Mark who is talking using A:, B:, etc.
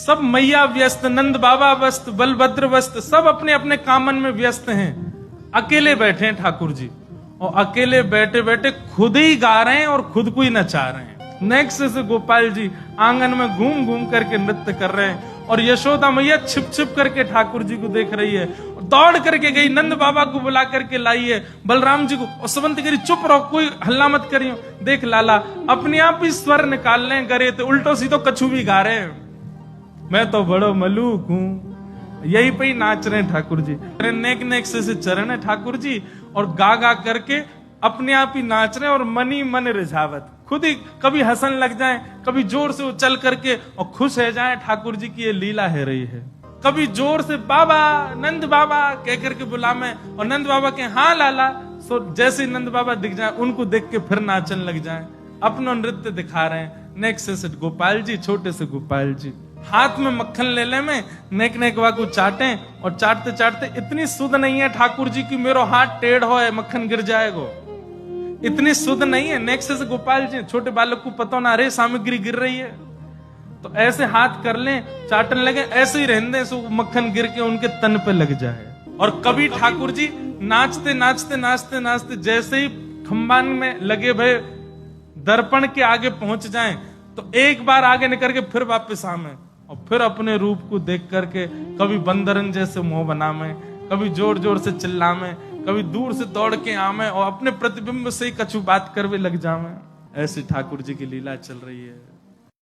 A: सब मैया व्यस्त, नंद बाबा व्यस्त, बलभद्र व्यस्त, सब अपने अपने कामन में व्यस्त हैं। अकेले बैठे हैं ठाकुर जी, और अकेले बैठे बैठे खुद ही गा रहे हैं और खुद को ही नचा रहे हैं। नेक्स्ट से गोपाल जी आंगन में घूम घूम करके नृत्य कर रहे हैं, और यशोदा मैया छिप छिप करके ठाकुर जी को देख रही है, दौड़ करके गई, नंद बाबा को बुला करके लाई है, बलराम जी को, और सुमंत करी चुप रहो, कोई हल्ला मत करियो। देख लाला अपने आप ही स्वर निकाल ले करे, तो उल्टो सीधो कछु भी गा रहे हैं। मैं तो बड़ो मलूक हूं, यही पे ही नाच रहे हैं ठाकुर जी। नेक नेक से चरण है ठाकुर जी, और गा गा करके अपने आप ही नाच रहे हैं, और मन ही मन रिझावत, खुद ही कभी हंसन लग जाएं, कभी जोर से उछल करके और खुश हो जाएं ठाकुर जी की ये लीला है रही है। कभी जोर से बाबा, नंद बाबा कह करके बुलावे, और नंद बाबा के हाँ लाला, सो जैसे ही नंद बाबा दिख जाए उनको देख के फिर नाचन लग जाए, अपना नृत्य दिखा रहे हैं। नेक्स्ट से गोपाल जी, छोटे से गोपाल जी हाथ में मक्खन ले ले में नेक नेकवा को चाटे, और चाटते चाटते इतनी सुध नहीं है ठाकुर जी की मेरो हाथ टेढ़ हो है मक्खन गिर जाएगा, इतनी सुध नहीं है। नेक्स्ट से गोपाल जी, छोटे बालक को पता ना रे सामग्री गिर रही है, तो ऐसे हाथ कर लें, चाटन लगे, ऐसे ही रहने सो मक्खन गिर के उनके तन पे लग जाए। और कभी ठाकुर जी नाचते नाचते नाचते नाचते जैसे ही खंबान में लगे भय दर्पण के आगे पहुंच जाएं, तो एक बार आगे निकल के फिर वापस आवे, और फिर अपने रूप को देख करके कभी बंदरन जैसे मुंह बनावे, कभी जोर जोर से चिल्लावे, कभी दूर से दौड़ के आवे, और अपने प्रतिबिंब से ही कछु बात करवे लग जावे। ऐसी ठाकुर जी की लीला चल रही है।